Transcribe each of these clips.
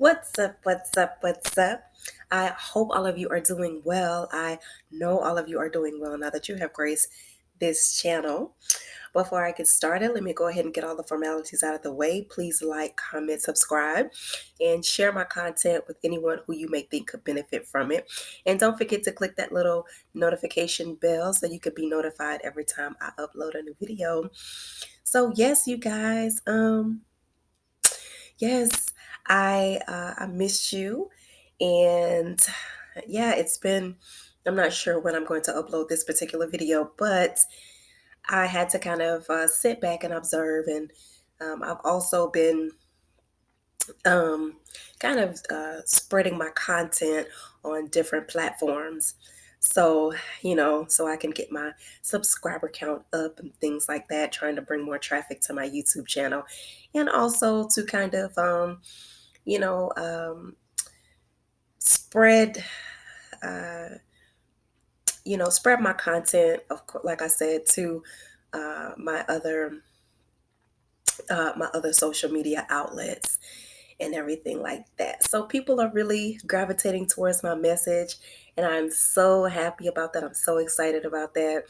What's up? What's up? What's up? I hope all of you are doing well. I know all of you are doing well now that you have graced this channel. Before I get started, let me go ahead and get all the formalities out of the way. Please like, comment, subscribe, and share my content with anyone who you may think could benefit from it. And don't forget to click that little notification bell so you could be notified every time I upload a new video. So yes, you guys, yes, I missed you, and yeah, it's been. I'm not sure when I'm going to upload this particular video, but I had to kind of sit back and observe, and I've also been um, kind of spreading my content on different platforms. So, so I can get my subscriber count up and things like that, trying to bring more traffic to my YouTube channel. And also to kind of, you know, um, spread, uh, spread my content, of course, like I said, to uh, my other my other social media outlets and everything like that. So people are really gravitating towards my message, and I'm so happy about that. I'm so excited about that,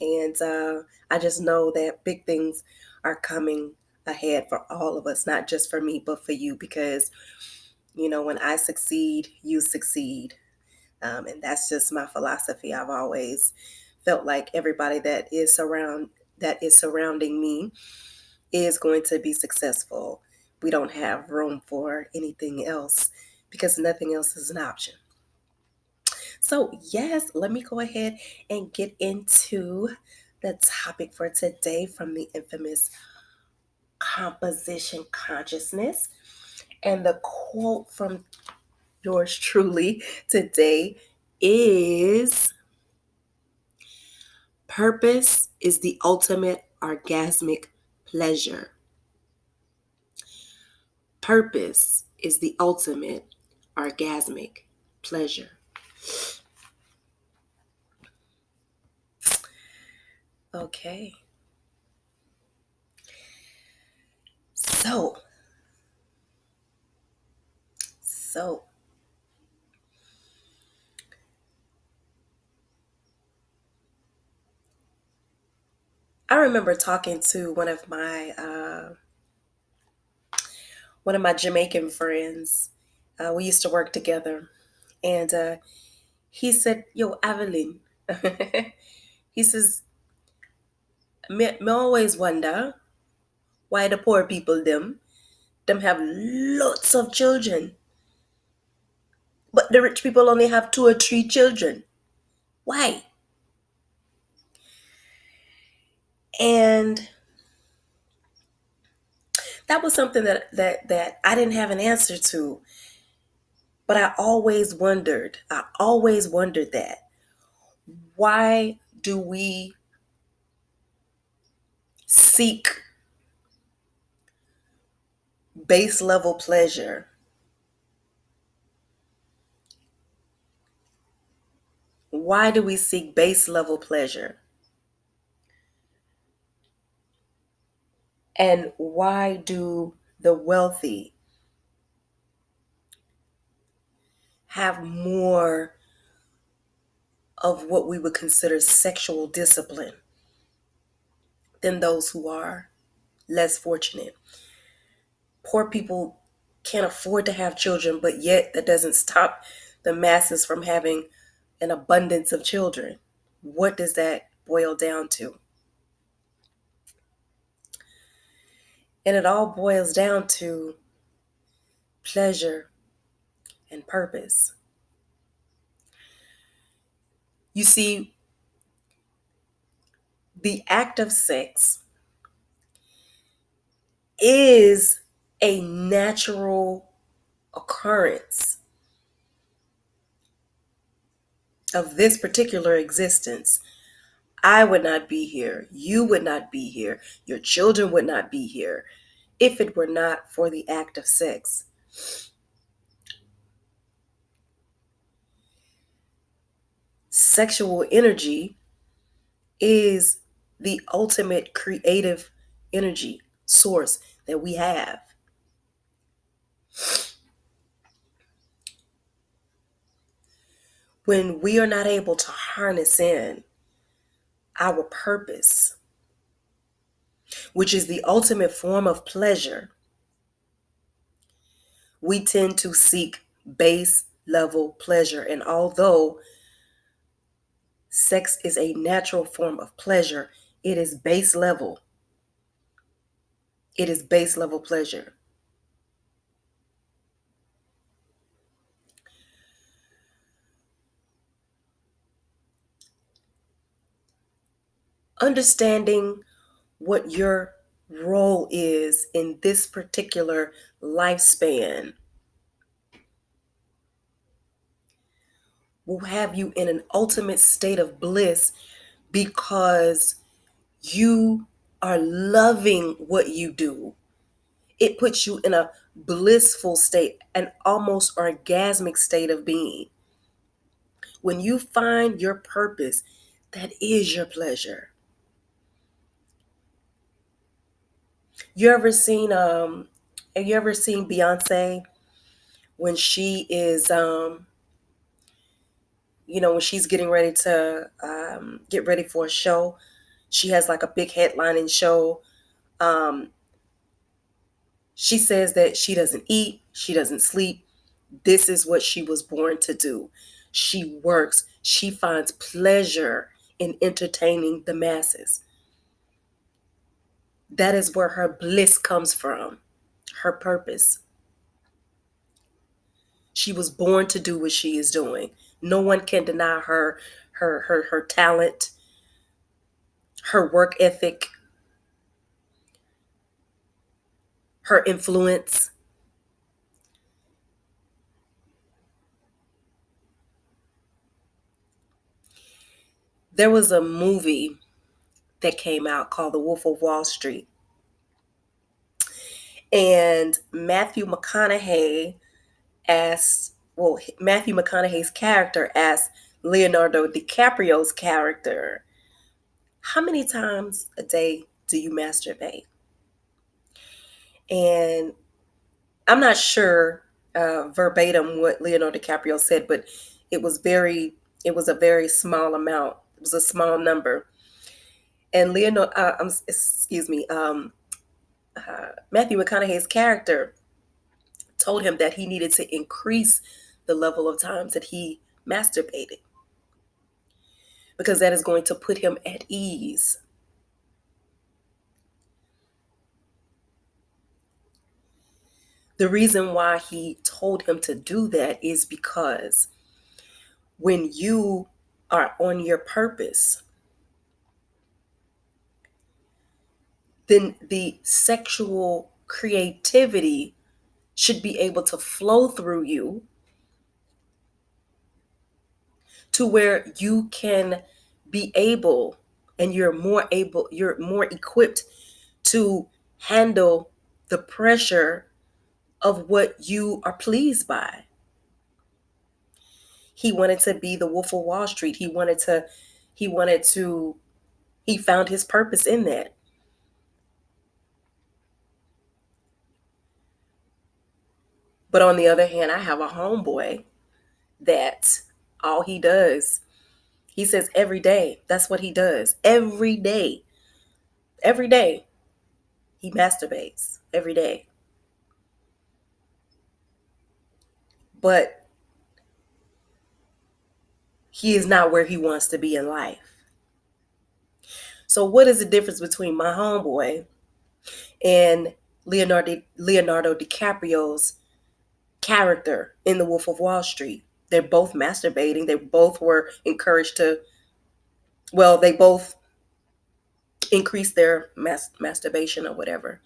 and I just know that big things are coming ahead for all of us, not just for me, but for you, because when I succeed, you succeed. And that's just my philosophy. I've always felt like everybody that is surrounding me is going to be successful. We don't have room for anything else because nothing else is an option. So, yes, let me go ahead and get into the topic for today from the infamous composition consciousness. And the quote from yours truly today is: purpose is the ultimate orgasmic pleasure. Purpose is the ultimate orgasmic pleasure. Okay. So, so I remember talking to one of my Jamaican friends. We used to work together, and he said, "Yo, Evelyn," he says, "Me always wonder why the poor people them have lots of children, but the rich people only have 2 or 3 children. Why?" And that was something that I didn't have an answer to, but I always wondered that. Why do we seek base level pleasure? Why do we seek base level pleasure? And why do the wealthy have more of what we would consider sexual discipline than those who are less fortunate? Poor people can't afford to have children, but yet that doesn't stop the masses from having an abundance of children. What does that boil down to? And it all boils down to pleasure and purpose. You see, the act of sex is a natural occurrence of this particular existence. I would not be here. You would not be here. Your children would not be here if it were not for the act of sex. Sexual energy is the ultimate creative energy source that we have. When we are not able to harness in our purpose, which is the ultimate form of pleasure, we tend to seek base level pleasure. And although sex is a natural form of pleasure, it is base level. It is base level pleasure. Understanding what your role is in this particular lifespan will have you in an ultimate state of bliss because you are loving what you do. It puts you in a blissful state, an almost orgasmic state of being. When you find your purpose, that is your pleasure. You ever seen have you ever seen Beyonce when she is when she's getting ready to get ready for a show? She has like a big headlining show. Um, she says that she doesn't eat, she doesn't sleep. This is what she was born to do. She works, she finds pleasure in entertaining the masses. That is where her bliss comes from, her purpose. She was born to do what she is doing. No one can deny her talent, her work ethic, her influence. There was a movie that came out called The Wolf of Wall Street. And Matthew McConaughey's character asked Leonardo DiCaprio's character, how many times a day do you masturbate? And I'm not sure verbatim what Leonardo DiCaprio said, but it was it was a very small amount. It was a small number. And Matthew McConaughey's character told him that he needed to increase the level of times that he masturbated because that is going to put him at ease. The reason why he told him to do that is because when you are on your purpose, then the sexual creativity should be able to flow through you to where you can be able and you're more equipped to handle the pressure of what you are pleased by. He wanted to be the Wolf of Wall Street. He wanted to, he found his purpose in that. But on the other hand, I have a homeboy that all he does, he says every day, that's what he does. Every day, he masturbates every day. But he is not where he wants to be in life. So what is the difference between my homeboy and Leonardo DiCaprio's character in The Wolf of Wall Street? They're both masturbating. They both were encouraged to, well, they both increased their masturbation or whatever.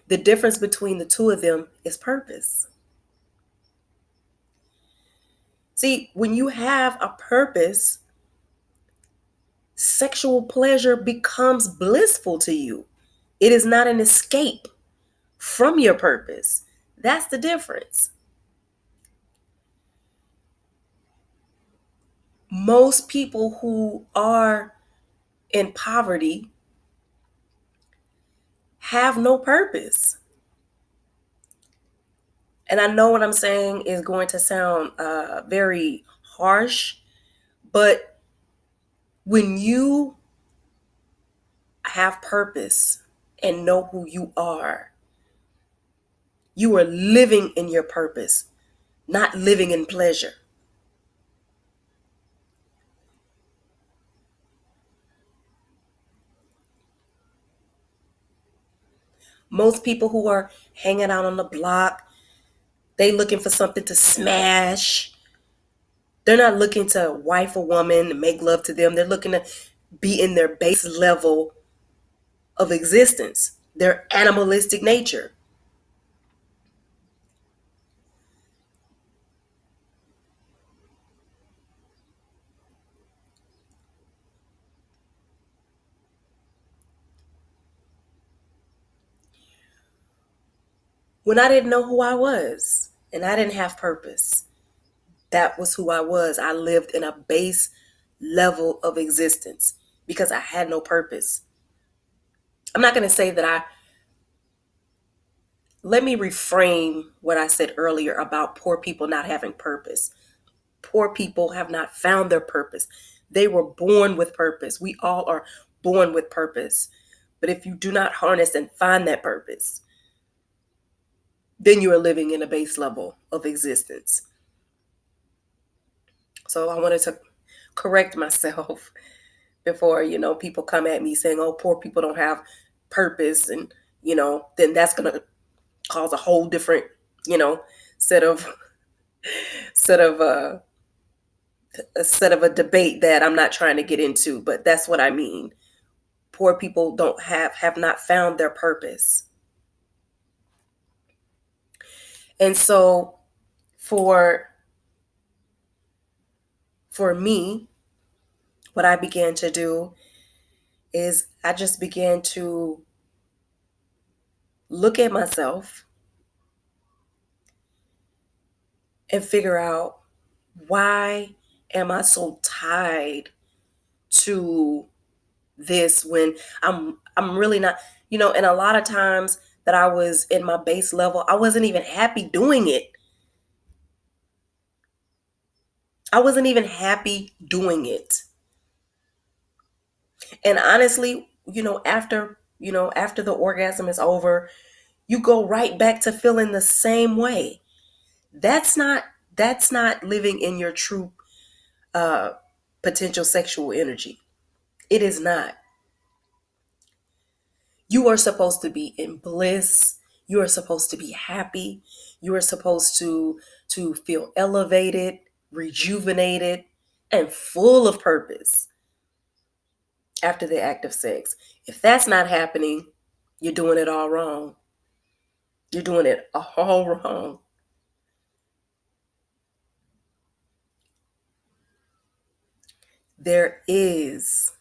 The difference between the two of them is purpose. See, when you have a purpose, sexual pleasure becomes blissful to you. It is not an escape from your purpose. That's the difference. Most people who are in poverty have no purpose. And I know what I'm saying is going to sound very harsh, but when you have purpose and know who you are living in your purpose, not living in pleasure. Most people who are hanging out on the block, they looking for something to smash. They're not looking to wife a woman and make love to them. They're looking to be in their base level of existence, their animalistic nature. When I didn't know who I was and I didn't have purpose, that was who I was. I lived in a base level of existence because I had no purpose. I'm not going to say that let me reframe what I said earlier about poor people not having purpose. Poor people have not found their purpose. They were born with purpose. We all are born with purpose. But if you do not harness and find that purpose, then you are living in a base level of existence. So I wanted to correct myself before, people come at me saying, oh, poor people don't have purpose. And, then that's going to cause a whole different, you know, set of, set of, a set of a debate that I'm not trying to get into, but that's what I mean. Poor people don't have not found their purpose. And so for for me, what I began to do is I just began to look at myself and figure out, why am I so tied to this when I'm really not, and a lot of times that I was in my base level, I wasn't even happy doing it. I wasn't even happy doing it. And honestly, after the orgasm is over, you go right back to feeling the same way. That's not that's not living in your true uh potential sexual energy. It is not. You are supposed to be in bliss. You are supposed to be happy. You are supposed to feel elevated, rejuvenated, and full of purpose after the act of sex. If that's not happening, you're doing it all wrong. You're doing it all wrong. There is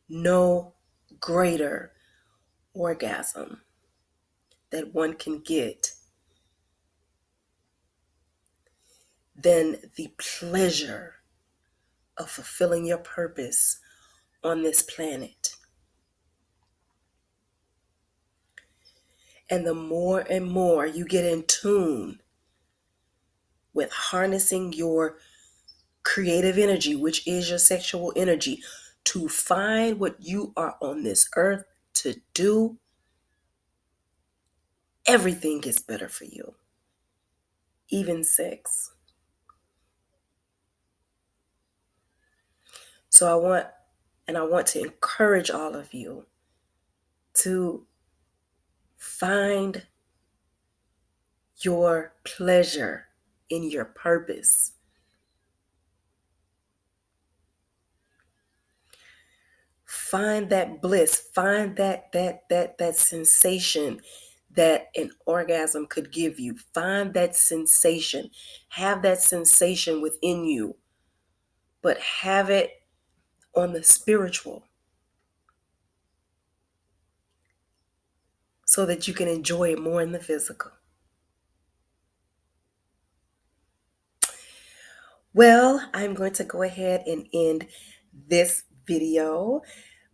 no greater orgasm that one can get than the pleasure of fulfilling your purpose on this planet. And the more and more you get in tune with harnessing your creative energy, which is your sexual energy, to find what you are on this earth to do, everything gets better for you, even sex. So I want to encourage all of you to find your pleasure in your purpose. Find that bliss, find that sensation that an orgasm could give you. Find that sensation. Have that sensation within you, but have it on the spiritual so that you can enjoy it more in the physical. Well, I'm going to go ahead and end this video.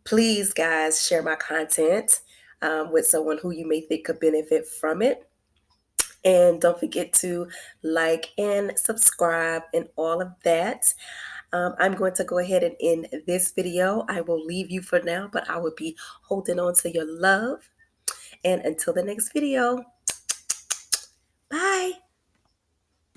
Please, guys, share my content with someone who you may think could benefit from it. And don't forget to like and subscribe and all of that. I'm going to go ahead and end this video. I will leave you for now, but I will be holding on to your love. And until the next video,